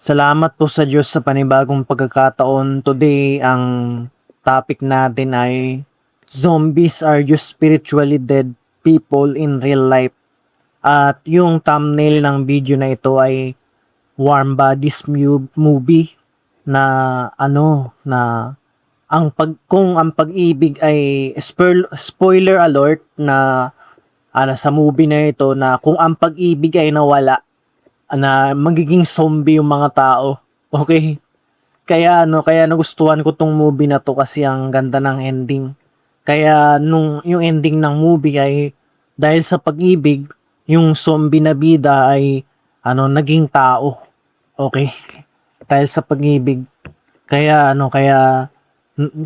Salamat po sa Diyos sa panibagong pagkakataon. Today, ang topic natin ay Zombies are just spiritually dead people in real life. At yung thumbnail ng video na ito ay Warm Bodies movie na kung ang pag-ibig ay spoiler alert na sa movie na ito na kung ang pag-ibig ay nawala na magiging zombie yung mga tao. Okay? Kaya nagustuhan ko tong movie na to kasi ang ganda ng ending. Kaya nung yung ending ng movie ay dahil sa pag-ibig, yung zombie na bida ay naging tao. Okay? Dahil sa pag-ibig.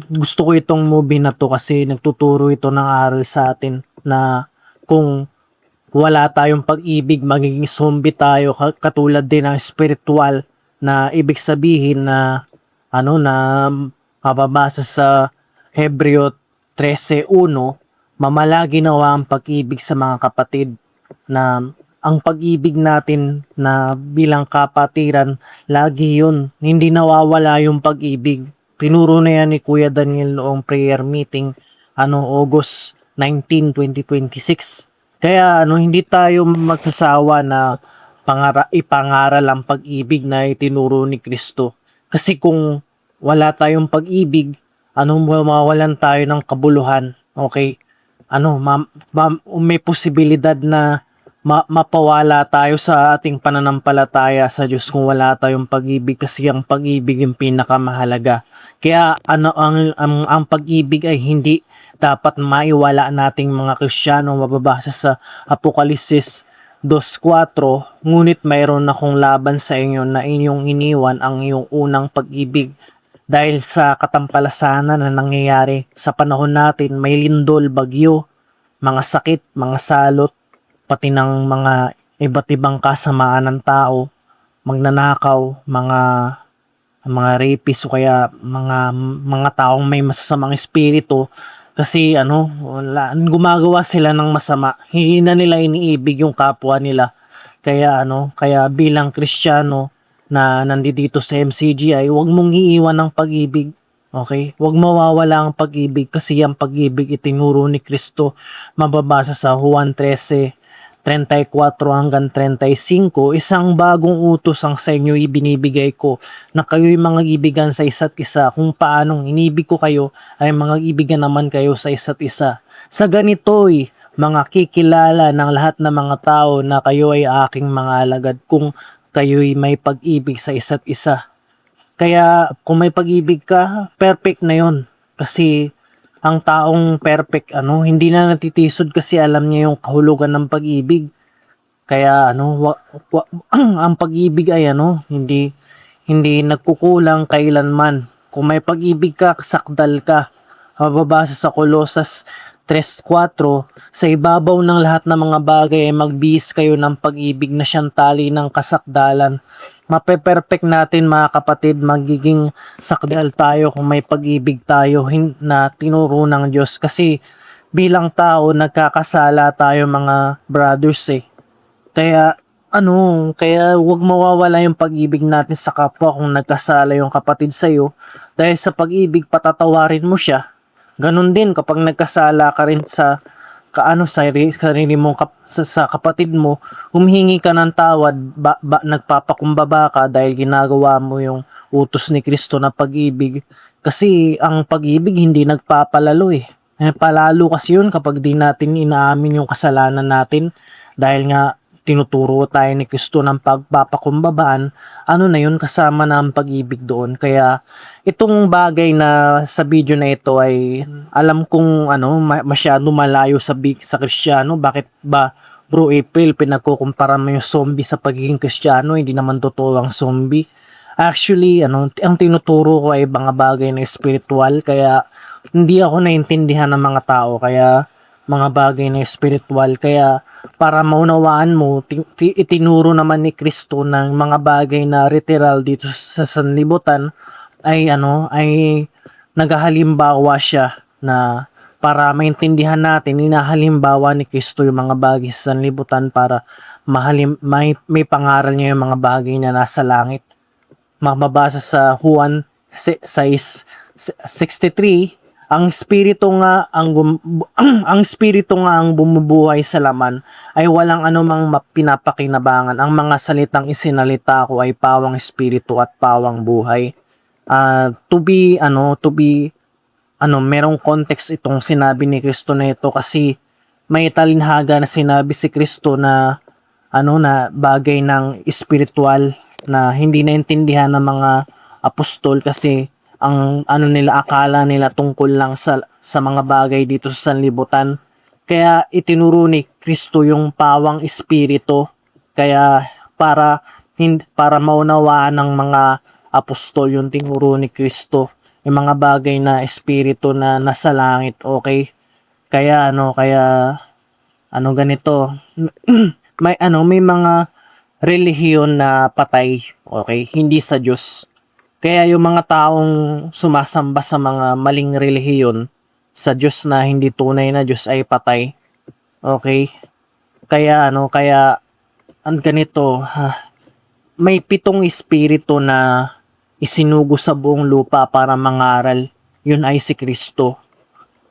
Gusto ko itong movie na to kasi nagtuturo ito ng aral sa atin na kung wala tayong pag-ibig, magiging zombie tayo katulad din ng spiritual na ibig sabihin na na mababasa sa Hebreo 13:1, mamalagi nawa ang pag-ibig sa mga kapatid, na ang pag-ibig natin na bilang kapatiran, lagi yun, hindi nawawala yung pag-ibig. Tinuro na yan ni Kuya Daniel noong prayer meeting, August 19, 2026. Kaya hindi tayo magsasawa na ipangaral ang pag-ibig na itinuro ni Kristo. Kasi kung wala tayong pag-ibig, mawawalan tayo ng kabuluhan. Okay? May posibilidad na mapawala tayo sa ating pananampalataya sa Diyos kung wala tayong pag-ibig, kasi ang pag-ibig yung pinakamahalaga. Kaya ang pag-ibig ay hindi dapat maiwala nating mga Kristiyano, mababasa sa Apokalisis 2:4, ngunit mayroon akong laban sa inyo na inyong iniwan ang iyong unang pag-ibig. Dahil sa katampalasanan na nangyayari sa panahon natin, may lindol, bagyo, mga sakit, mga salot, pati ng mga iba't ibang kasamaan ng tao, magnanakaw, mga rapist o kaya mga taong may masasamang espiritu, kasi gumagawa sila ng masama. Hindi na nila iniibig yung kapwa nila. Kaya bilang Kristiyano na nandito sa MCGI, huwag mong iiwan ng pag-ibig. Okay? Huwag mawawala ang pag-ibig, kasi ang pag-ibig itinuro ni Kristo, mababasa sa Juan 13:34 hanggang 35, isang bagong utos ang sa inyo ibinibigay ko, na kayo'y mga ibigan sa isa't isa, kung paanong inibig ko kayo ay mga ibigan naman kayo sa isa't isa. Sa ganito'y mga kikilala ng lahat ng mga tao na kayo ay aking mga alagad, kung kayo'y may pag-ibig sa isa't isa. Kaya kung may pag-ibig ka, perfect na yon. Kasi ang taong perfect, hindi na natitisod kasi alam niya yung kahulugan ng pag-ibig. Kaya ang pag-ibig ay hindi nagkukulang kailanman. Kung may pag-ibig ka, sakdal ka. Mababasa sa Kolosas 3:4, sa ibabaw ng lahat ng mga bagay ay magbihis kayo ng pag-ibig na siyang tali ng kasakdalan. Mape-perfect natin mga kapatid, magiging sakdal tayo kung may pag-ibig tayo na tinuro ng Diyos. Kasi bilang tao, nagkakasala tayo mga brothers eh. Kaya kaya wag mawawala yung pag-ibig natin sa kapwa kung nagkasala yung kapatid sa iyo. Dahil sa pag-ibig, patatawarin mo siya. Ganon din kapag nagkasala ka rin sa sarili mo, sa kapatid mo, humihingi ka ng tawad, nagpapakumbaba ka dahil ginagawa mo yung utos ni Kristo na pag-ibig. Kasi ang pag-ibig hindi nagpapalalo eh. Palalo kasi yun kapag di natin inaamin yung kasalanan natin, dahil nga tinuturo tayo ni Kristo ng pagpapakumbabaan, na yun, kasama na ang pag-ibig doon. Kaya itong bagay na sa video na ito ay alam kong masyado malayo sa Kristiyano. Bakit ba, Bro April, pinagkukumpara mo yung zombie sa pagiging Kristiyano? Hindi naman totoo ang zombie. Actually, ang tinuturo ko ay mga bagay na spiritual, kaya hindi ako naintindihan ng mga tao, kaya mga bagay na spiritual. Kaya para maunawaan mo, itinuro naman ni Kristo ng mga bagay na literal dito sa sanlibutan, ay naghahalimbawa siya, na para maintindihan natin, inahalimbawa ni Kristo yung mga bagay sa sanlibutan para may pangaral niya yung mga bagay na nasa langit. mababasa sa Juan 6:63, ang espiritu nga ang ang espiritu nga ang bumubuhay sa laman ay walang anumang pinapakinabangan. Ang mga salitang isinalita ko ay pawang espiritu at pawang buhay. To be merong context itong sinabi ni Kristo na ito, kasi may talinhaga na sinabi si Kristo na na bagay ng espiritual na hindi naintindihan ng mga apostol, kasi ang nila, akala nila tungkol lang sa mga bagay dito sa sanlibutan. Kaya itinuro ni Kristo yung pawang espiritu, kaya para maunawaan ng mga apostol yung tinuro ni Kristo, yung mga bagay na espiritu na nasa langit. Okay, kaya ganito. May mga relihiyon na patay, okay, hindi sa Diyos. Kaya yung mga taong sumasamba sa mga maling relihiyon sa Diyos na hindi tunay na Diyos ay patay. Okay? Kaya ang ganito, may 7 espiritu na isinugo sa buong lupa para mangaral. Yun ay si Kristo.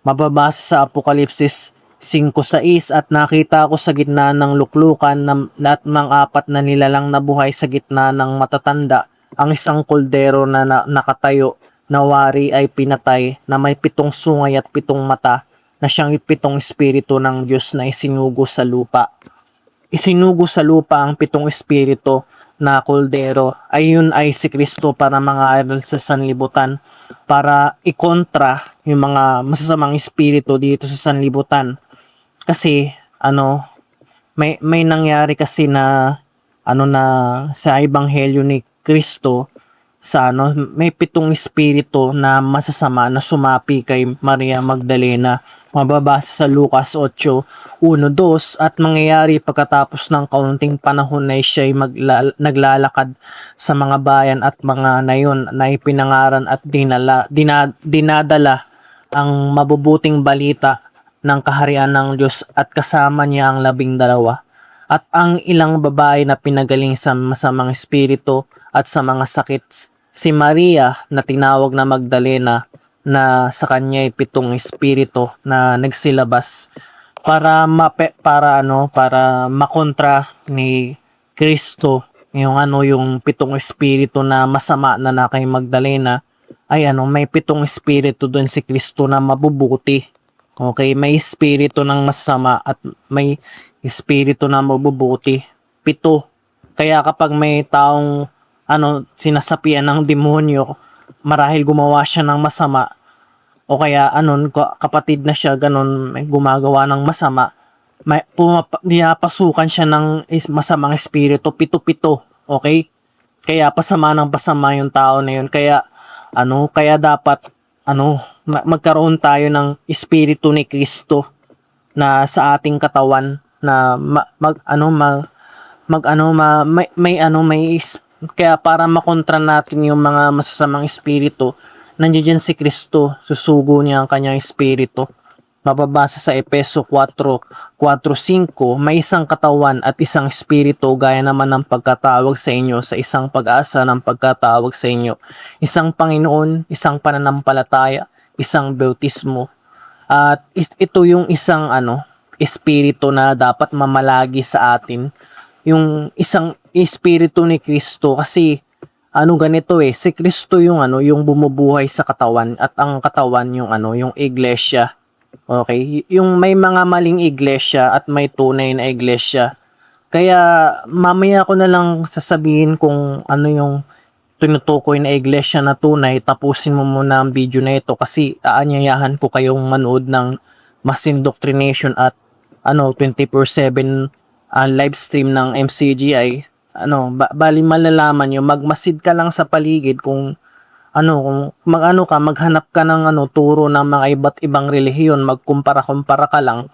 Mababasa sa Apokalipsis 5:6, at nakita ko sa gitna ng luklukan na ng 4 na nilalang na buhay sa gitna ng matatanda, ang isang koldero na, nakatayo na wari ay pinatay, na may 7 sungay at 7 mata, na siyang 7 espiritu ng Diyos na isinugo sa lupa. Isinugo sa lupa ang 7 espiritu na koldero, ayun ay si Kristo para mangaral sa sanlibutan, para ikontra yung mga masasamang espiritu dito sa sanlibutan. Kasi may nangyari kasi na na sa ebanghelyo ni Kristo, may 7 espiritu na masasama na sumapi kay Maria Magdalena. Mababasa sa Lucas 8:1-2, at mangyayari pagkatapos ng kaunting panahon na siya ay naglalakad sa mga bayan at mga nayon na ipinangaran at dinadala ang mabubuting balita ng kaharian ng Diyos, at kasama niya ang 12. At ang ilang babae na pinagaling sa masamang espiritu at sa mga sakit, si Maria na tinawag na Magdalena, na sa kanya ay 7 espiritu na nagsilabas para makontra ni Kristo yung 7 espiritu na masama na kay Magdalena. Ay may 7 espiritu doon si Kristo na mabubuti. Okay, may espiritu ng masama at may espiritu na mabubuti. 7. Kaya kapag may taong sinasapian ng demonyo, marahil gumawa siya ng masama, o kaya kapatid na siya ganun, may gumagawa ng masama, pinapasukan siya ng masamang espiritu, 7. Okay? Kaya pasama ng pasama yung tao na yun. Kaya dapat magkaroon tayo ng espiritu ni Kristo na sa ating katawan, na kaya para makontra natin yung mga masasamang espiritu, nandiyan si Kristo, susugo niya ang kanyang espiritu. Mababasa sa Efeso 4:5, may isang katawan at isang espiritu, gaya naman ng pagkatawag sa inyo sa isang pag-asa ng pagkatawag sa inyo, isang Panginoon, isang pananampalataya, isang bautismo. At ito yung isang espiritu na dapat mamalagi sa atin, yung isang espiritu ni Kristo. Kasi ganito si Kristo yung bumubuhay sa katawan, at ang katawan yung iglesia. Okay, yung may mga maling iglesia at may tunay na iglesia. Kaya mamaya ko na lang sasabihin kung yung tinutukoy na iglesia na tunay. Tapusin mo muna ang video na ito, kasi aanyayahan ko kayong manood ng mass indoctrination at 24/7 live stream ng MCGI. Bali malalaman nyo, magmasid ka lang sa paligid kung kung maghanap ka ng turo ng mga iba't ibang relihiyon, magkumpara-kumpara ka lang.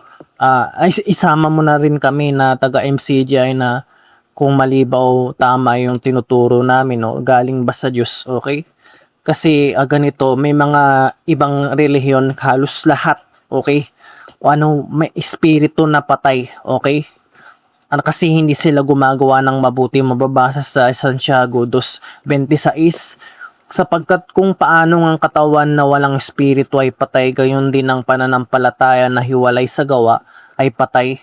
Isama mo na rin kami na taga MCGI, na kung mali ba o tama yung tinuturo namin, galing ba sa Diyos. Okay? Kasi ganito, may mga ibang relihiyon, halos lahat, okay, may espiritu na patay. Okay? kasi hindi sila gumagawa ng mabuti, mababasa sa Santiago 2:26, sapagkat kung paano ang katawan na walang espiritu ay patay, gayon din ang pananampalataya na hiwalay sa gawa ay patay.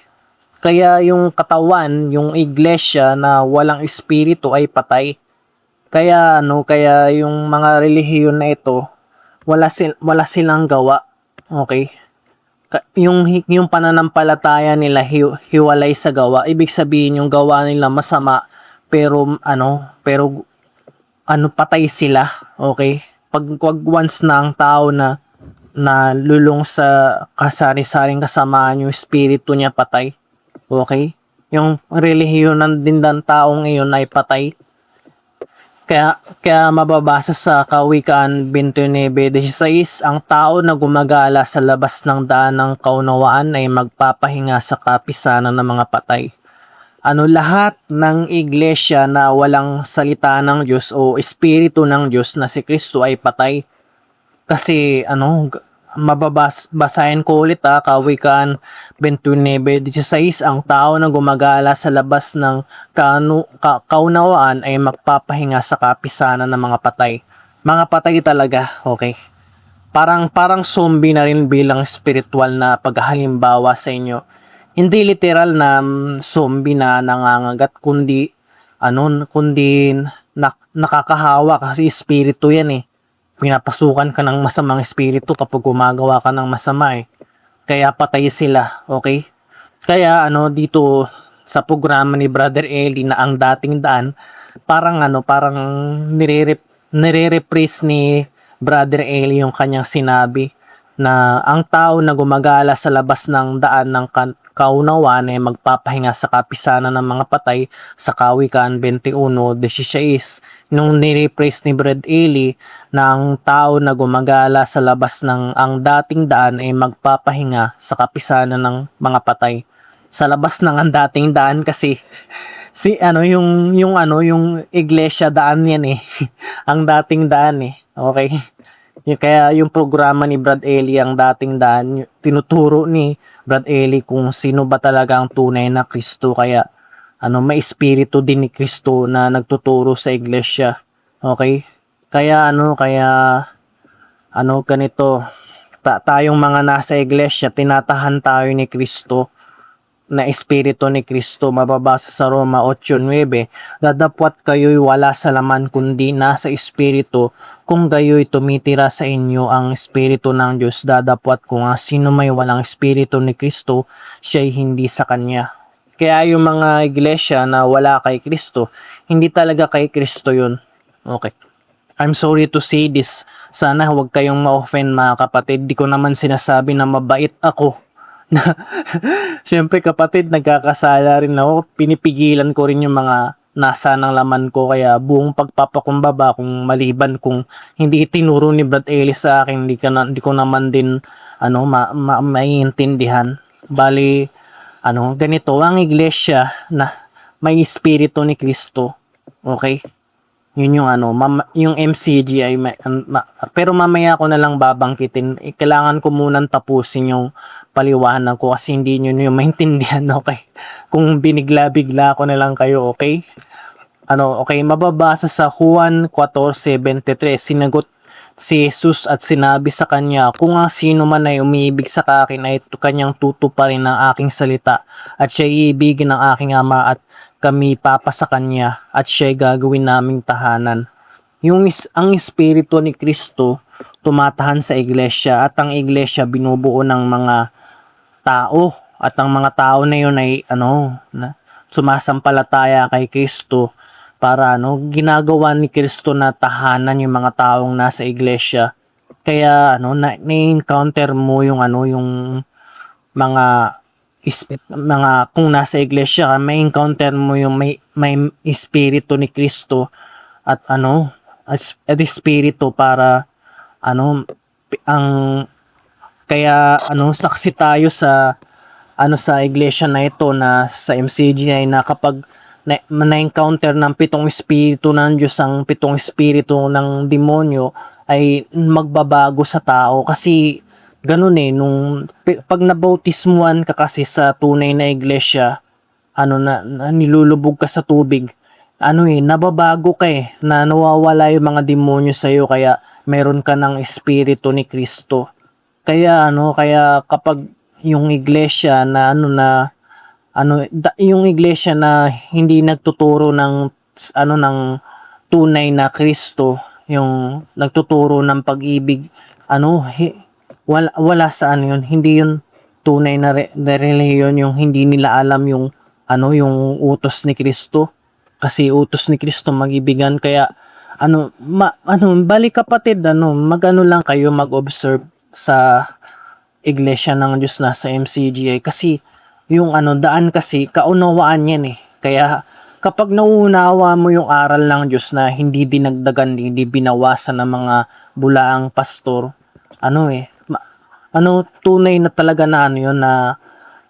Kaya yung katawan, yung iglesia na walang espiritu ay patay. Kaya yung mga relihiyon na ito, wala silang gawa. Okay? Yung pananampalataya nila hiwalay sa gawa. Ibig sabihin yung gawa nila masama, pero patay sila. Okay? Pag once na ang tao na lulong sa kasari-saring kasamaan, yung espiritu niya patay. Okay? Yung relihiyon din ng taong iyon ay patay. Kaya mababasa sa Kawikaan 29:16, ang tao na gumagala sa labas ng daan ng kaunawaan ay magpapahinga sa kapisanan ng mga patay. Lahat ng iglesia na walang salita ng Diyos o espiritu ng Diyos na si Kristo ay patay. Kasi basahin ko ulit Kawikaan 29:16, ang tao na gumagala sa labas ng kaunawaan ay magpapahinga sa kapisanan ng mga patay. Mga patay talaga, okay? Parang zombie na rin bilang spiritual na paghahalimbawa sa inyo. Hindi literal na zombie na nangangagat, kundi nakakahawa kasi espiritu yan eh. Pinapasukan ka ng masamang espiritu kapag gumagawa ka ng masama eh. Kaya patay sila, okay? Kaya dito sa programa ni Brother Eli na ang dating daan, parang nire-reprise ni Brother Eli yung kanyang sinabi na ang tao na gumagala sa labas ng daan ng kaunawaan ay magpapahinga sa kapisanan ng mga patay sa Kawikaan 21:16. Nung nire-rephrase ni Brad Eli na ang tao na gumagala sa labas ng ang dating daan ay magpapahinga sa kapisanan ng mga patay. Sa labas ng ang dating daan kasi yung iglesia daan yan eh. Ang dating daan eh. Okay? Kaya yung programa ni Brad Eli, ang dating daan, tinuturo ni Brad Eli kung sino ba talaga ang tunay na Kristo. Kaya may espiritu din ni Kristo na nagtuturo sa iglesia. Okay? Kaya ganito, tayong mga nasa iglesia, tinatahan tayo ni Kristo, na espiritu ni Kristo. Mababasa sa Roma 8:9, dadapwat kayo'y wala sa laman kundi nasa espiritu, kung gayo'y tumitira sa inyo ang espiritu ng Diyos, dadapwat kung sino may walang espiritu ni Kristo, siya'y hindi sa kanya. Kaya yung mga iglesia na wala kay Kristo, hindi talaga kay Kristo yun. Okay. I'm sorry to say this. Sana huwag kayong ma-offend mga kapatid. Di ko naman sinasabi na mabait ako. Siyempre kapatid, nagkakasala rin ako. Pinipigilan ko rin yung mga nasa ng laman ko, kaya buong pagpapakumbaba kung maliban kung hindi tinuro ni Brad Ellis sa akin, hindi ko naman din maiintindihan. Bali ganito ang iglesia na may espiritu ni Kristo. Okay? Yun yung yung MCG ay pero mamaya ko na lang babangkitin. Kailangan ko munang tapusin yung paliwanag ko kasi hindi nyo yung maintindihan, okay? Kung binigla-bigla ko na lang kayo, okay? Okay, mababasa sa Juan 4:73, sinagot si Jesus at sinabi sa kanya, kung sino man ay umiibig sa akin ay kanyang tutuparin ang aking salita, at siya iibigin ng aking Ama, at kami papa sa kanya, at siya gagawin naming tahanan. Ang espiritu ni Kristo tumatahan sa iglesia, at ang iglesia binubuo ng mga tao, at ang mga tao na yun ay sumasampalataya kay Kristo, para ginagawa ni Kristo na tahanan yung mga taong nasa iglesia. Kaya na-encounter mo yung mga kung nasa iglesia ka, may encounter mo yung may espiritu ni Kristo, at espiritu para saksi tayo sa iglesia na ito, na sa MCG na kapag na-encounter ng 7 espiritu ng Diyos, ang 7 espiritu ng demonyo ay magbabago sa tao. Kasi ganun pag nabautismuhan ka kasi sa tunay na iglesia, na nilulubog ka sa tubig, nababago ka na nawawala yung mga demonyo sa iyo kaya meron ka ng espiritu ni Kristo. Kaya kapag yung iglesia na yung iglesia na hindi nagtuturo ng tunay na Kristo, yung nagtuturo ng pag-ibig, wala sa yun, hindi yun tunay na relihiyon, yung hindi nila alam yung utos ni Kristo. Kasi utos ni Kristo mag-ibigan, kaya balik kapatid, lang kayo mag-observe sa iglesia ng Diyos na sa MCGI, kasi yung daan kasi kaunawaan yan Kaya kapag nauunawa mo yung aral ng Diyos na hindi dinagdagan, hindi binawasan ng mga bulaang pastor, tunay na talaga na yun, na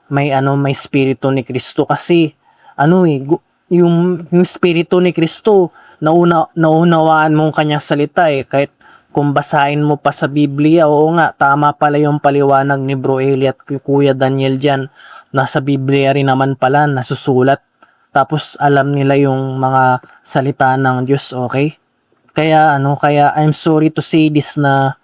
may espiritu ni Kristo. Kasi yung espiritu ni Kristo, naunawaan mong kanyang salita kahit kung basahin mo pa sa Biblia, oo nga, tama pala yung paliwanag ni Bro Eli at Kuya Daniel dyan. Nasa Biblia rin naman pala, nasusulat. Tapos alam nila yung mga salita ng Diyos, okay? Kaya I'm sorry to say this na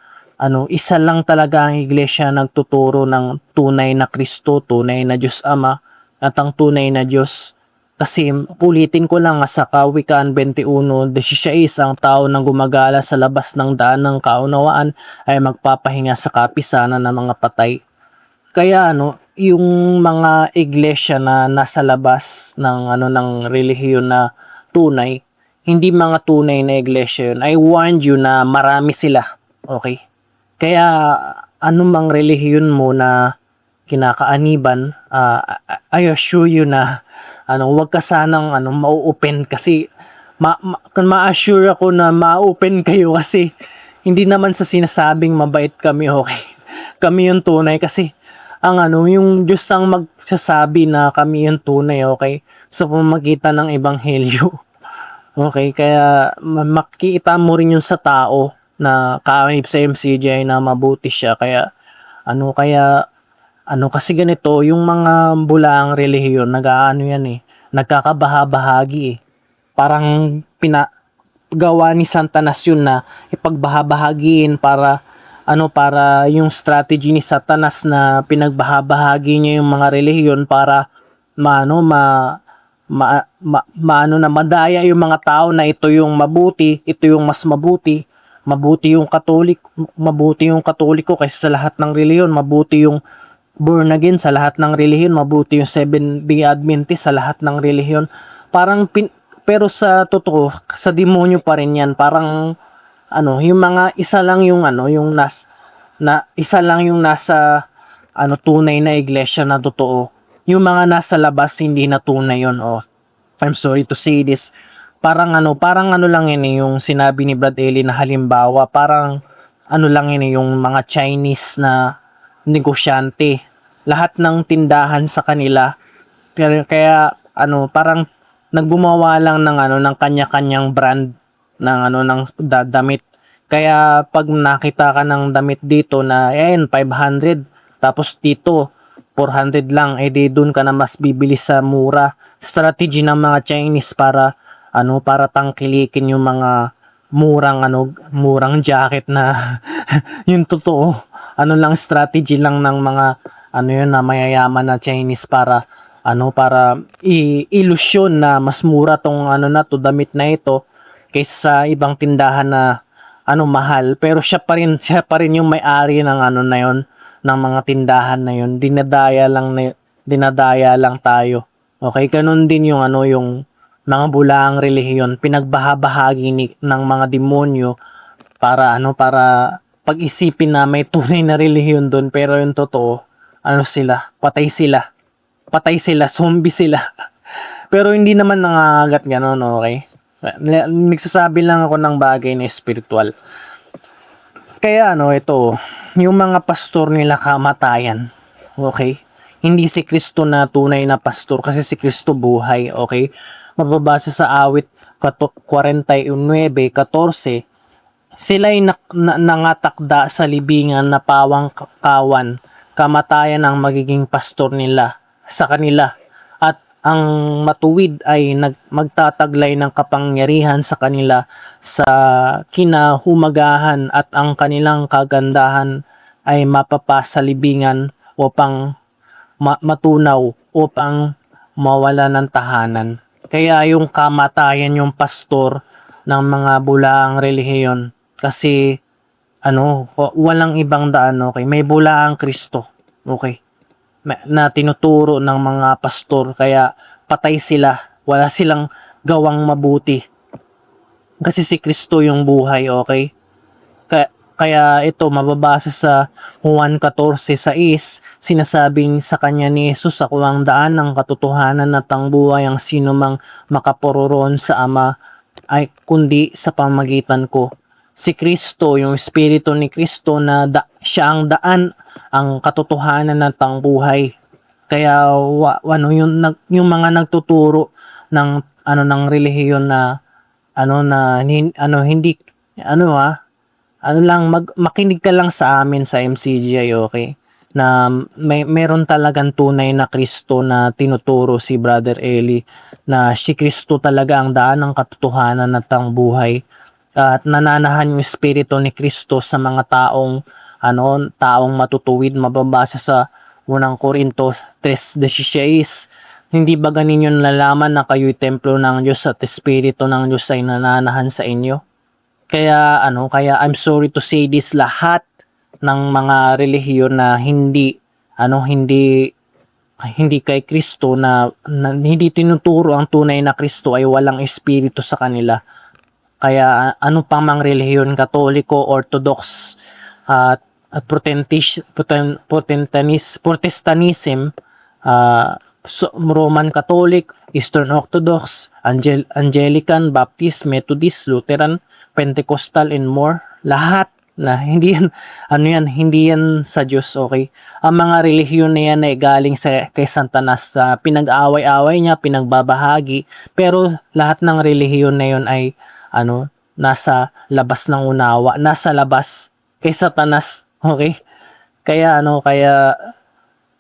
isa lang talaga ang iglesia nagtuturo ng tunay na Kristo, tunay na Diyos Ama, at ang tunay na Diyos. Kasi ulitin ko lang, sa Kawikaan 21:16, ang tao na gumagala sa labas ng daan ng kaunawaan ay magpapahinga sa kapisanan ng mga patay. Kaya yung mga iglesia na nasa labas ng relihiyon na tunay, hindi mga tunay na iglesia yun. I warned you na marami sila. Okay? Kaya anumang relihiyon mo na kinakaaniban, I assure you na wag ka sanang mau-open, kasi ma-assure ako na ma-open kayo, kasi hindi naman sa sinasabing mabait kami, okay? Kami yung tunay, kasi yung Diyos ang magsasabi na kami yung tunay, okay? Sa pamamagitan ng ebanghelyo. Okay, kaya makikita mo rin yung sa tao na kaanib sa MCGI na mabuti siya. Kaya kasi ganito, yung mga bulaang relihiyon, nagkakabahabahagi Parang gawa ni Satanas yun na ipagbahabahagiin para yung strategy ni Satanas na pinagbahabahagi niya yung mga relihiyon para na madaya yung mga tao na ito yung mabuti, ito yung mas mabuti. Mabuti yung Katoliko kaysa sa lahat ng relihiyon, mabuti yung born again sa lahat ng relihiyon, mabuti yung Seventh-day Adventist sa lahat ng relihiyon. Pero sa totoo, sa demonyo pa rin yan. Parang yung mga isa lang yung isa lang yung nasa tunay na iglesia na totoo. Yung mga nasa labas hindi na tunay yun. I'm sorry to say this. Parang lang yun yung sinabi ni Brad Eli na halimbawa, parang lang yun yung mga Chinese na negosyante. Lahat ng tindahan sa kanila, pero kaya parang naggumawa lang ng kanya-kanyang brand ng damit. Kaya pag nakita ka ng damit dito na 500, tapos dito 400 lang, di doon ka na mas bibili sa mura. Strategy ng mga Chinese para tangkilikin yung mga murang jacket na yung totoo. Strategy lang ng mga na mayayaman na Chinese para ilusyon na mas mura tong damit na ito kaysa sa ibang tindahan na mahal, pero siya pa rin yung may-ari ng na yon, ng mga tindahan na yon. Dinadaya lang tayo. Okay, ganun din yung yung mga bulaang relihiyon, pinagbahabahagi ng mga demonyo para pag-isipin na may tunay na relihiyon doon, pero yung totoo patay sila, zombie sila. Pero hindi naman nangangagat gano'n, okay? Nagsasabi lang ako ng bagay na spiritual. Kaya ito, yung mga pastor nila kamatayan, okay? Hindi si Kristo na tunay na pastor, kasi si Kristo buhay, okay? Mababasa sa awit 49:14, sila'y nangatakda sa libingan na pawang kawan, kamatayan ang magiging pastor nila sa kanila, at ang matuwid ay magtataglay ng kapangyarihan sa kanila sa kinahumagahan at ang kanilang kagandahan ay mapapasalibingan upang matunaw upang mawala ng tahanan. Kaya yung kamatayan yung pastor ng mga bulaang relihiyon kasi walang ibang daan, okay? May bulaang Kristo, okay? Na tinuturo ng mga pastor kaya patay sila. Wala silang gawang mabuti. Kasi si Kristo yung buhay, okay? Kaya ito mababasa sa Juan 14:6, sinasabing sa kanya ni Jesus, ako ang daan ng katotohanan at ang buhay, ang sino mang makaporoon sa Ama ay kundi sa pamagitan ko. Si Kristo, yung Espiritu ni Kristo na siya ang daan, ang katotohanan at ang buhay. Kaya yung mga nagtuturo ng ng relihiyon na hindi makinig ka lang sa amin sa MCGI, okay? Na meron talagang tunay na Kristo na tinuturo si Brother Eli, na si Kristo talaga ang daan ng katotohanan at ang buhay, at nananahan yung Espiritu ni Kristo sa mga taong matutuwid. Mababasa sa unang Korinto 3:16, hindi ba ganin yung nalaman na kayo'y templo ng Diyos at Espiritu ng Diyos ay nananahan sa inyo? Kaya I'm sorry to say this, lahat ng mga relihiyon na hindi kay Kristo, na hindi tinuturo ang tunay na Kristo, ay walang espiritu sa kanila. Kaya ano pang mang relihiyon, Katoliko, Orthodox, at Protestantism, Roman Catholic, Eastern Orthodox, Anglican, Baptist, Methodist, Lutheran, Pentecostal, and more. Lahat na hindi yan sa Diyos, okay? Ang mga relihiyon na yan ay galing kay Satanas, sa pinag-away-away niya, pinagbabahagi, pero lahat ng relihiyon na yun ay nasa labas ng unawa, nasa labas kay Satanas, okay? Kaya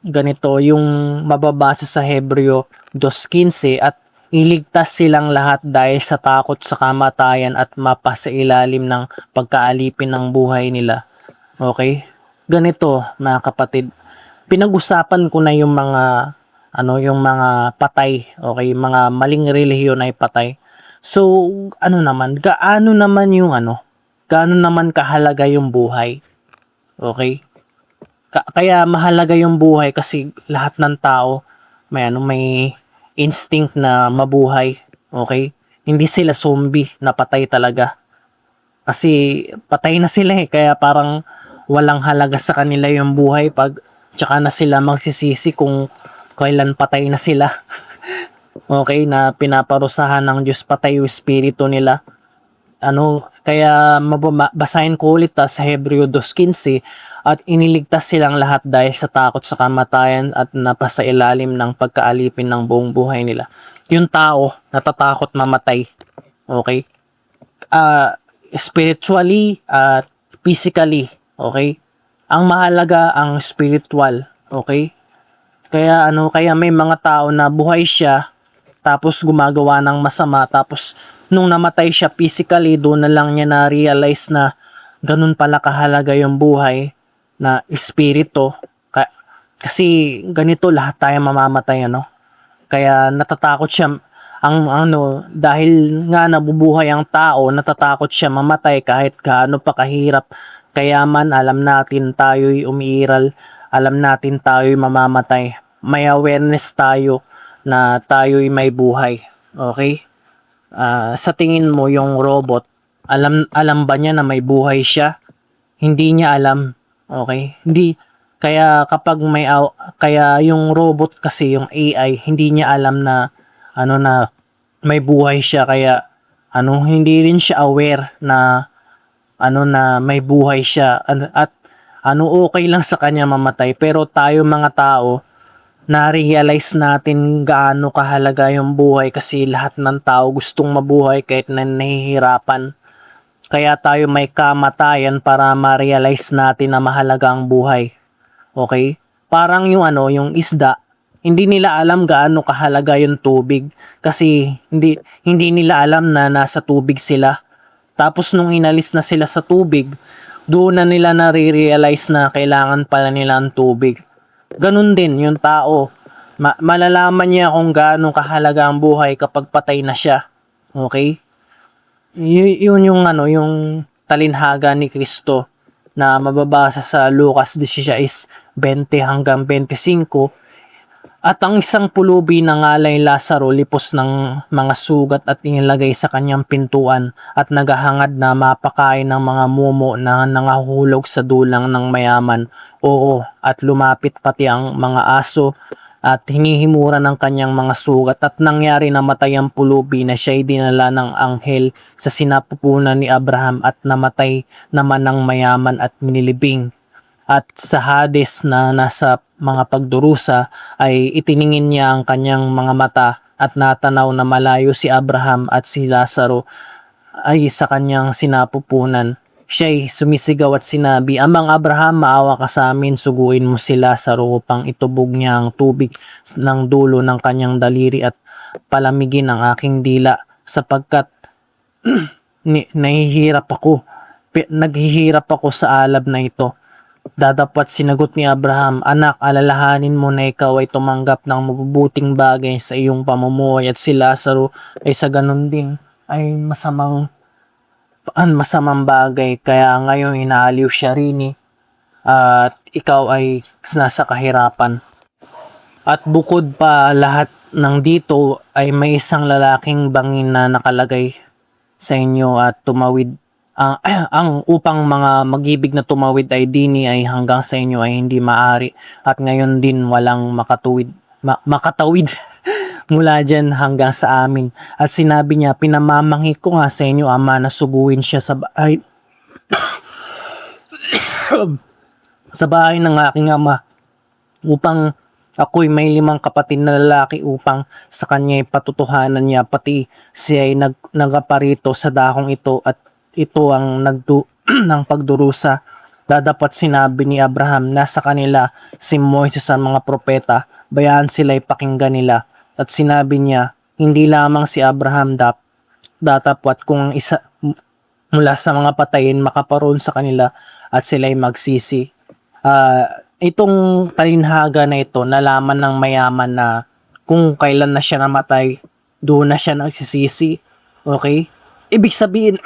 ganito yung mababasa sa Hebreo 2:15, at iligtas silang lahat dahil sa takot sa kamatayan at mapasailalim ng pagkaalipin ng buhay nila. Okay? Ganito, mga kapatid, pinag-usapan ko na yung mga patay, okay? Mga maling relihiyon ay patay. So, gaano naman kahalaga yung buhay? Okay? Kaya mahalaga yung buhay kasi lahat ng tao may instinct na mabuhay, okay? Hindi sila zombie na patay talaga. Kasi patay na sila kaya parang walang halaga sa kanila yung buhay, tsaka na sila magsisisi kung kailan patay na sila. Okay, na pinaparusahan ng Diyos, patay yung espiritu nila. Kaya basahin ko ulit sa Hebreo 2:15, at iniligtas silang lahat dahil sa takot sa kamatayan at napasailalim ng pagkaalipin ng buong buhay nila. Yung tao natatakot mamatay, okay? Spiritually at physically, okay? Ang mahalaga ang spiritual, okay? Kaya may mga tao na buhay siya tapos gumagawa ng masama, tapos nung namatay siya physically, doon na lang niya na-realize na ganun pala kahalaga yung buhay na espiritu. Kasi ganito, lahat tayo mamamatay, Kaya natatakot siya dahil nga nabubuhay ang tao, natatakot siya mamatay kahit gaano pa kahirap. Kaya alam natin tayo'y umiiral, alam natin tayo'y mamamatay. May awareness tayo na tayo'y may buhay. Okay? Sa tingin mo, yung robot, alam ba niya na may buhay siya? Hindi niya alam. Okay? Hindi. Kaya kaya yung robot kasi, yung AI, hindi niya alam na na may buhay siya, kaya hindi rin siya aware na na may buhay siya, at okay lang sa kanya mamatay. Pero tayo mga tao, na-realize natin gaano kahalaga yung buhay, kasi lahat ng tao gustong mabuhay kahit na nahihirapan. Kaya tayo may kamatayan para ma-realize natin na mahalaga ang buhay. Okay? Parang yung isda, hindi nila alam gaano kahalaga yung tubig kasi hindi nila alam na nasa tubig sila. Tapos nung inalis na sila sa tubig, doon na nila nare-realize na kailangan pala nila ng tubig. Ganun din yung tao. Malalaman niya kung gaano kahalaga ang buhay kapag patay na siya. Okay? Yun yung yung talinhaga ni Kristo na mababasa sa Lucas 16:20 hanggang 25. At ang isang pulubi na ngalay Lazaro lipos ng mga sugat at inilagay sa kanyang pintuan at naghahangad na mapakain ng mga mumo na nangahulog sa dulang ng mayaman. Oo, at lumapit pati ang mga aso at hinihimura ng kanyang mga sugat at nangyari na matay ang pulubi na siya'y dinala ng anghel sa sinapupunan ni Abraham at namatay naman ng mayaman at minilibing. At sa Hades na nasa mga pagdurusa ay itiningin niya ang kanyang mga mata at natanaw na malayo si Abraham at si Lazaro ay sa kanyang sinapupunan. Siya'y sumisigaw at sinabi, "Amang Abraham, maawa ka sa amin, suguin mo si Lazaro upang itubog niya ang tubig ng dulo ng kanyang daliri at palamigin ang aking dila sapagkat naghihirap ako sa alab na ito." Dadapat sinagot ni Abraham, "Anak, alalahanin mo na ikaw ay tumanggap ng mabubuting bagay sa iyong pamumuhay at si Lazaro ay sa ganun din ay masamang bagay kaya ngayon inaaliw siya rin at ikaw ay nasa kahirapan." At bukod pa lahat ng dito ay may isang lalaking bangin na nakalagay sa inyo at tumawid ang upang mga mag-ibig na tumawid ay dini ay hanggang sa inyo ay hindi maari at ngayon din walang makatawid mula dyan hanggang sa amin. At sinabi niya, "Pinamamanghi ko nga sa inyo, Ama, na suguin siya sa bahay sa bahay ng aking ama upang ako'y may 5 kapatid na lalaki upang sa kanya'y patutuhanan niya pati siya ay nagaparito sa dakong ito at ito ang ng pagdurusa." Dadapat sinabi ni Abraham, nasa kanila si Moises ang mga propeta, bayaan sila'y pakinggan nila. At sinabi niya, hindi lamang si Abraham datapat kung isa mula sa mga patayin makaparoon sa kanila at sila'y magsisi. Itong talinhaga na ito, nalaman ng mayaman na kung kailan na siya namatay, doon na siya nagsisisi. Okay? Ibig sabihin,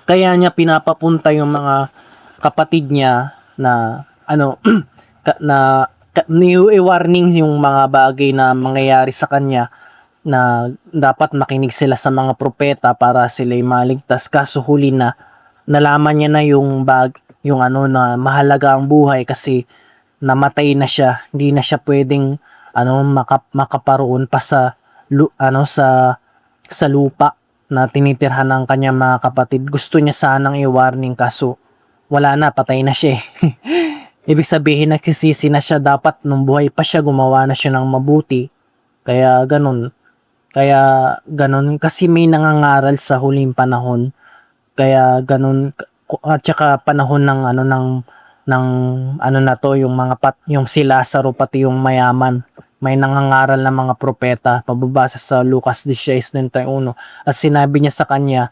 kaya niya pinapapunta yung mga kapatid niya na i-warning yung mga bagay na mangyayari sa kanya na dapat makinig sila sa mga propeta para sila'y maligtas. Kaso huli na nalaman niya na yung na mahalaga ang buhay kasi namatay na siya, hindi na siya pwedeng makaparoon pa sa lupa na tinitirhan ng kanyang mga kapatid. Gusto niya sanang i-warning kaso wala na, patay na siya. Ibig sabihin nagsisisi na siya, dapat nung buhay pa siya gumawa na siya ng mabuti. Kaya ganun kasi may nangangaral sa huling panahon. Kaya ganun at saka panahon ng yung si Lazaro pati yung mayaman. May nangangaral na mga propeta, pababasa sa Lucas 16:21. At sinabi niya sa kanya,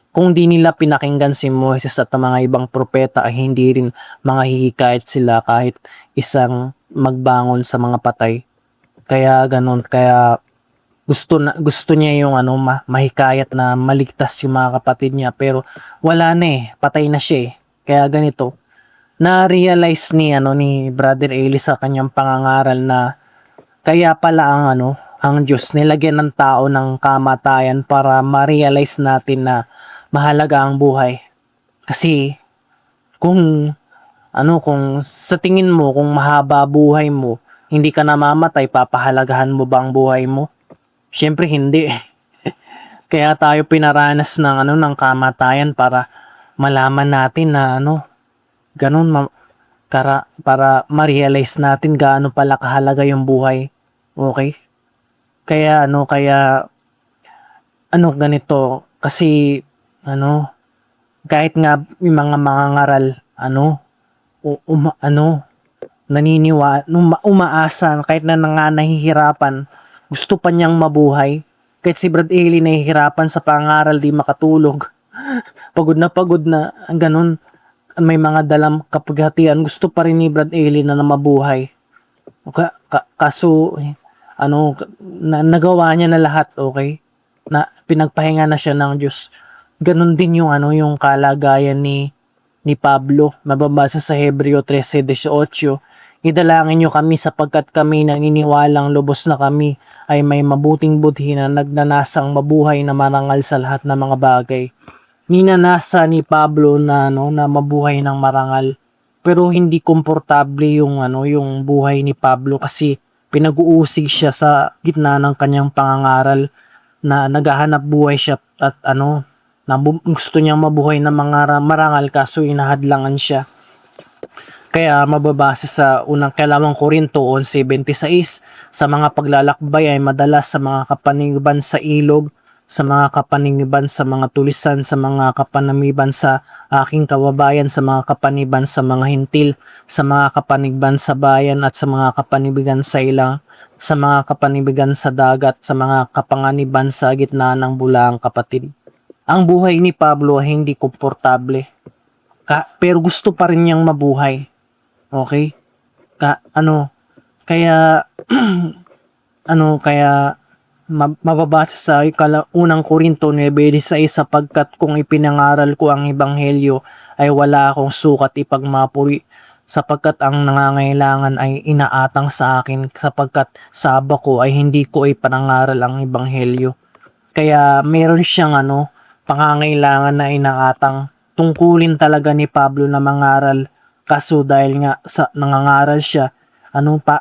kung di nila pinakinggan si Moises at ang mga ibang propeta ay hindi rin mga hihikayat sila kahit isang magbangon sa mga patay. Kaya ganun, kaya gusto niya yung mahikayat na maligtas yung mga kapatid niya pero wala na patay na siya Kaya ganito, na-realize ni Brother Eli sa kanyang pangangaral na kaya pala ang Diyos nilagyan ng tao ng kamatayan para ma-realize natin na mahalaga ang buhay. Kasi kung sa tingin mo kung mahaba buhay mo, hindi ka namamatay, papahalagahan mo ba ang buhay mo? Syempre hindi. Kaya tayo pinaranas ng kamatayan para malaman natin na ganun para ma-realize natin gaano pala kahalaga yung buhay. Okay? Kaya ganito kasi kahit nga yung mga mangangaral umaasa kahit na nahihirapan, gusto pa niyang mabuhay. Kahit si Brad Eli nahihirapan sa pangaral, di makatulog. Pagod na, ganun. May mga dalang kapaghatian, gusto pa rin ni Brad Eli na mabuhay. Kaso, nagawa niya na lahat, okay? Na pinagpahinga na siya ng Diyos. Ganun din yung kalagayan ni Pablo. Mababasa sa Hebreo 13:18. Idalangin niyo kami sapagkat kami naniniwalang lubos na kami ay may mabuting budhi na nagnanasang mabuhay na marangal sa lahat ng mga bagay. Ninanasa ni Pablo na mabuhay ng marangal. Pero hindi komportable yung buhay ni Pablo kasi pinag-uusig siya sa gitna ng kanyang pangangaral na naghahanap buhay siya at na gusto niyang mabuhay ng mga marangal kaso inahadlangan siya. Kaya mababasa sa unang Kalawang Korinto 11:26, sa mga paglalakbay ay madalas sa mga kapangyarihan sa ilog, sa mga kapangyarihan sa mga tulisan, sa mga kapanamiban sa aking kababayan, sa mga kapaniban sa mga hintil, sa mga kapanigban sa bayan at sa mga kapanibigan sa ilang, sa mga kapanibigan sa dagat, sa mga kapanganiban sa gitna ng bulaang kapatid. Ang buhay ni Pablo ay hindi komportable. Pero gusto pa rin niyang mabuhay. Okay? Kaya kaya mababasa sa unang Korinto 9:16, sapagkat kung ipinangaral ko ang ebanghelyo ay wala akong sukat ipagmapuri, sapagkat ang nangangailangan ay inaatang sa akin, sapagkat sa aba ko ay hindi ko ipanangaral ang ebanghelyo. Kaya meron siyang pangangailangan na inaatang. Tungkulin talaga ni Pablo na mangaral, kaso dahil nga sa nangangaral siya,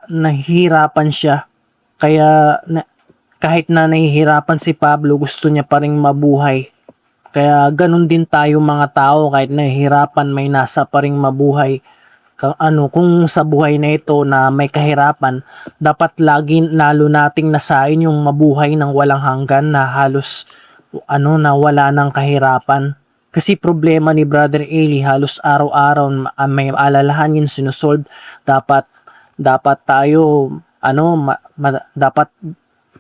nahihirapan siya. Kaya kahit na nahihirapan si Pablo, gusto niya pa rin mabuhay. Kaya ganun din tayo mga tao, kahit nahihirapan, may nasa pa rin mabuhay. Kung sa buhay na ito na may kahirapan, dapat lagi lalo nating nasain yung mabuhay ng walang hanggan na halos na wala ng kahirapan. Kasi problema ni Brother Eli, halos araw-araw may alalahanin sinusolve. Dapat tayo dapat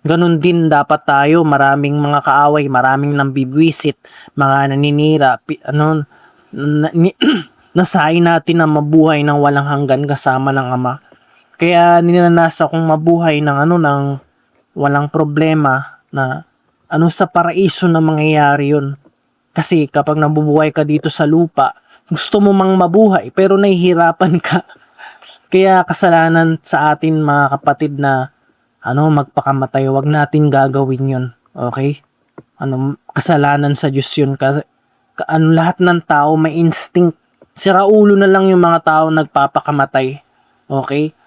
ganun din, dapat tayo maraming mga kaaway, maraming nambibwisit, mga naninira, nasain natin na mabuhay ng walang hanggan kasama ng Ama. Kaya ninanasa kong mabuhay ng walang problema na sa paraiso na mangyayari yun. Kasi kapag nabubuhay ka dito sa lupa, gusto mo mang mabuhay pero nahihirapan ka. Kaya kasalanan sa atin mga kapatid na magpakamatay, wag natin gagawin yun. Okay? Kasalanan sa Diyos yun. Kasi lahat ng tao may instinct. Sira ulo na lang yung mga tao nagpapakamatay. Okay?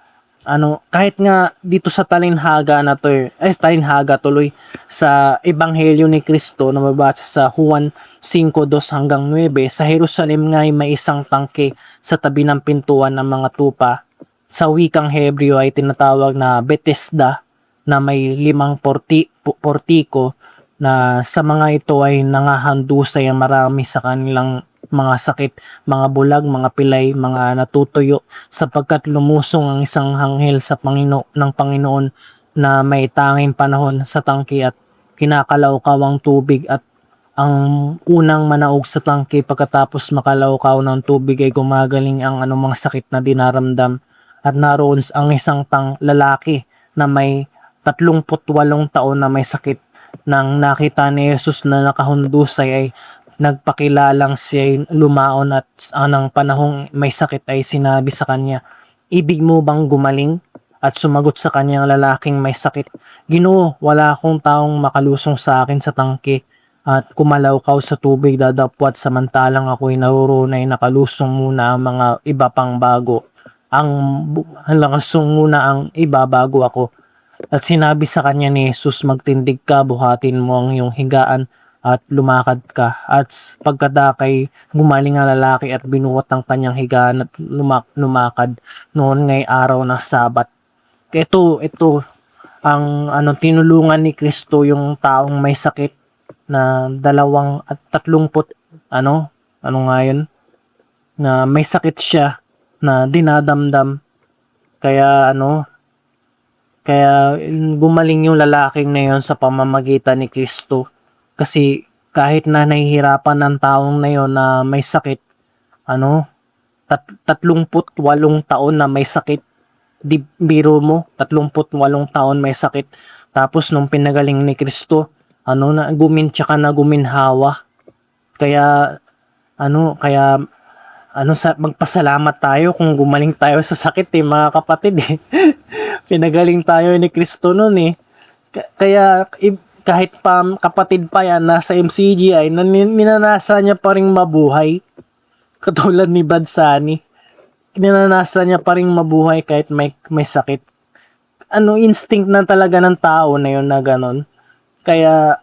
Kahit nga dito sa talinhaga na to, talinhaga tuloy sa Ebanghelyo ni Kristo na mababasa sa Juan 5:2-9, sa Jerusalem nga ay may isang tangke sa tabi ng pintuan ng mga tupa. Sa wikang Hebreo ay tinatawag na Bethesda, na may 5 portiko, na sa mga ito ay nangahandusay ang marami sa kanilang mga sakit, mga bulag, mga pilay, mga natutuyo, sapagkat lumusong ang isang anghel ng Panginoon na may tanging panahon sa tangke at kinakalawkaw ang tubig, at ang unang manaog sa tangke pagkatapos makalawkaw ng tubig ay gumagaling ang anumang sakit na dinaramdam. At naroon ang isang lalaki na may 38 taon na may sakit. Nang nakita ni Jesus na nakahundusay ay nagpakilalang siya lumaon, at anang panahong may sakit ay sinabi sa kanya, "Ibig mo bang gumaling?" At sumagot sa kanyang lalaking may sakit, "Ginoo, wala akong taong makalusong sa akin sa tangke at kumalawkaw sa tubig dadapwat, samantalang ako'y narurunay nakalusong muna ang mga iba pang bago. Lusong muna ang iba bago ako." At sinabi sa kanya ni Jesus, "Magtindig ka, buhatin mo ang iyong higaan at lumakad ka." At pagkadakay, gumaling ang lalaki at binuhat ang kanyang higaan at lumakad. Noon ngay araw ng Sabat. Ito ang tinulungan ni Kristo yung taong may sakit na 30 nga yun, na may sakit siya na dinadamdam. Kaya gumaling yung lalaking na yun sa pamamagitan ni Kristo. Kasi kahit na nahihirapan ng taong na yun na may sakit, 38 taon na may sakit. Di biro mo, 38 taon may sakit. Tapos nung pinagaling ni Kristo, na gumin tsaka na guminhawa. Kaya kaya magpasalamat tayo kung gumaling tayo sa sakit mga kapatid Pinagaling tayo ni Kristo noon Kaya kahit pa kapatid pa yan nasa MCGI, ninanasa niya pa rin mabuhay. Katulad ni Brad Sunny. Ninanasa niya pa rin mabuhay kahit may sakit. Instinct na talaga ng tao na yun na ganon. Kaya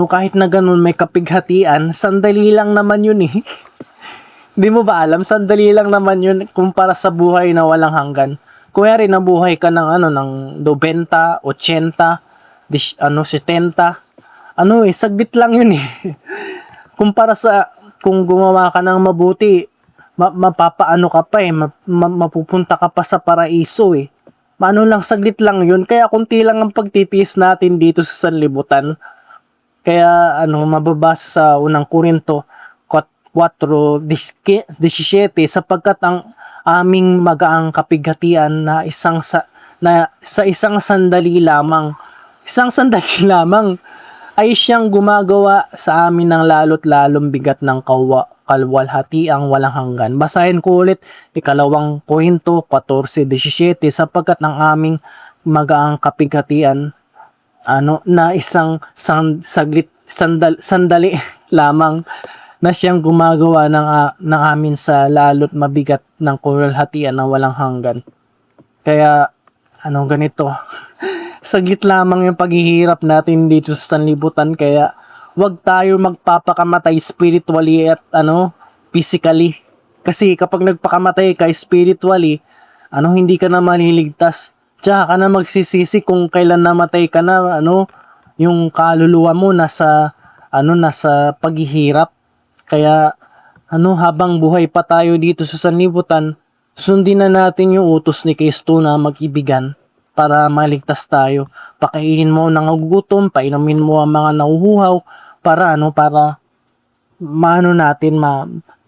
kahit na ganun may kapighatian, sandali lang naman yun Di mo ba alam? Sandali lang naman yun kumpara sa buhay na walang hanggan. Kuya rin nabuhay ka ng 90, 80, 70. Saglit lang yun Kumpara sa kung gumawa ka ng mabuti, mapapaano ka pa mapupunta ka pa sa paraiso saglit lang yun. Kaya kunti lang ang pagtitiis natin dito sa sanlibutan. Kaya mababasa sa unang Korinto 4:17 sapagkat ang aming magaang kapighatian na sa isang sandali lamang ay siyang gumagawa sa amin ng lalo't lalong bigat ng kalwalhatiang walang hanggan. Basahin ko ulit 2 Korinto 14:17 sapagkat ang aming magaang kapighatian na isang sandali lamang na siyang gumagawa ng amin sa lalo't mabigat ng kalwalhatian na walang hanggan. Kaya ganito saglit lamang yung paghihirap natin dito sa sanlibutan, kaya wag tayo magpapakamatay spiritually at physically. Kasi kapag nagpakamatay ka spiritually, hindi ka na maliligtas. Tsaka ka na magsisisi kung kailan namatay ka na, yung kaluluwa mo nasa paghihirap. Kaya habang buhay pa tayo dito sa sanlibutan, sundin na natin yung utos ni Kristo na mag-ibigan para maligtas tayo. Pakainin mo ng nagugutom, painumin mo ang mga nauuhaw para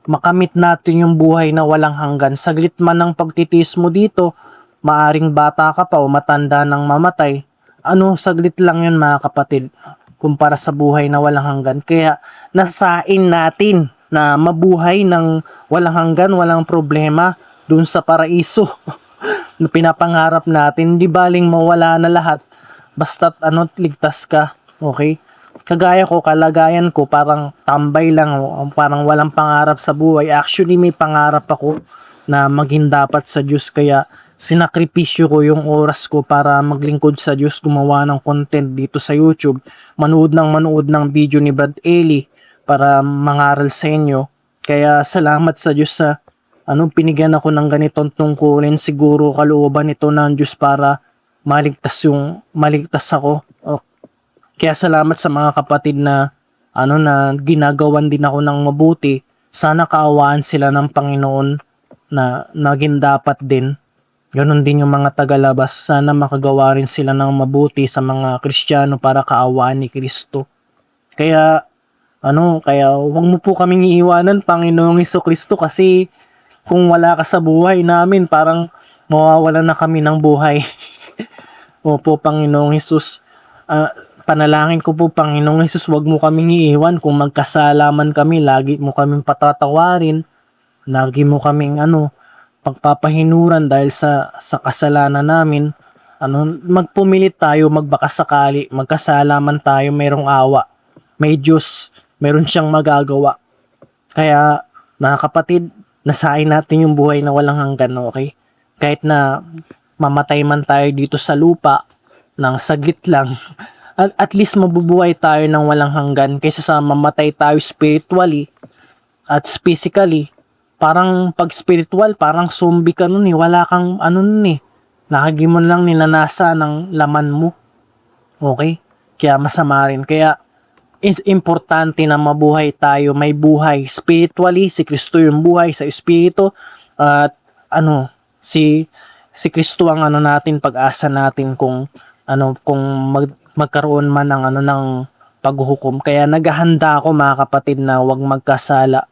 makamit natin yung buhay na walang hanggan. Saglit man ang pagtitiis mo dito, maaring bata ka pa o matanda nang mamatay. Saglit lang yun mga kapatid kumpara sa buhay na walang hanggan. Kaya nasain natin na mabuhay ng walang hanggan, walang problema dun sa paraiso na pinapangarap natin. Di baling mawala na lahat basta't ligtas ka. Okay? Kagaya ko, kalagayan ko parang tambay lang, parang walang pangarap sa buhay. Actually may pangarap ako na maging dapat sa Diyos, kaya sinakripisyo ko yung oras ko para maglingkod sa Diyos, gumawa ng content dito sa YouTube, manood ng video ni Brad Eli para mangaral sa inyo. Kaya salamat sa Diyos sa pinigyan ako ng ganitong tungkulin. Siguro kalooban ito ng Diyos para maligtas ako. Kaya salamat sa mga kapatid na na ginagawan din ako ng mabuti. Sana kaawaan sila ng Panginoon na naging dapat din. Ganon din yung mga tagalabas. Sana makagawa rin sila ng mabuti sa mga Kristiyano para kaawaan ni Kristo. Kaya wag mo po kaming iiwanan, Panginoong Hesukristo, kasi kung wala ka sa buhay namin, parang mawawalan na kami ng buhay. Opo, Panginoong Hesus. Panalangin ko po, Panginoong Hesus, wag mo kaming iiwan. Kung magkasala man kami, lagi mo kaming patatawarin. Lagi mo kaming pagpapahinuran dahil sa kasalanan namin. Magpumilit tayo, magbakasakali, magkasala man tayo, mayroong awa. May Diyos, meron siyang magagawa. Kaya, mga kapatid, nasain natin yung buhay na walang hanggan, okay? Kahit na mamatay man tayo dito sa lupa ng saglit lang, at least mabubuhay tayo ng walang hanggan kaysa sa mamatay tayo spiritually at physically. Parang pag spiritual, parang zombie ka nun wala kang nakagi mo lang ninanasa ng laman mo. Okay? Kaya masama rin. Kaya is importante na mabuhay tayo, may buhay spiritually, si Kristo yung buhay sa espiritu, at ano, si Kristo ang ano natin, pag-asa natin kung kung magkaroon man ng ng paghuhukom. Kaya naghahanda ako mga kapatid na huwag magkasala.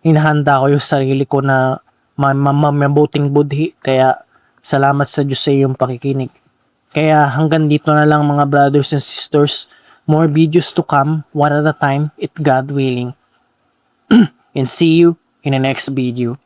Hinahanda ko yung sarili ko na mabuting budhi. Kaya salamat sa Diyos sa iyong pakikinig. Kaya hanggang dito na lang mga brothers and sisters. More videos to come, one at a time, it God willing. And see you in the next video.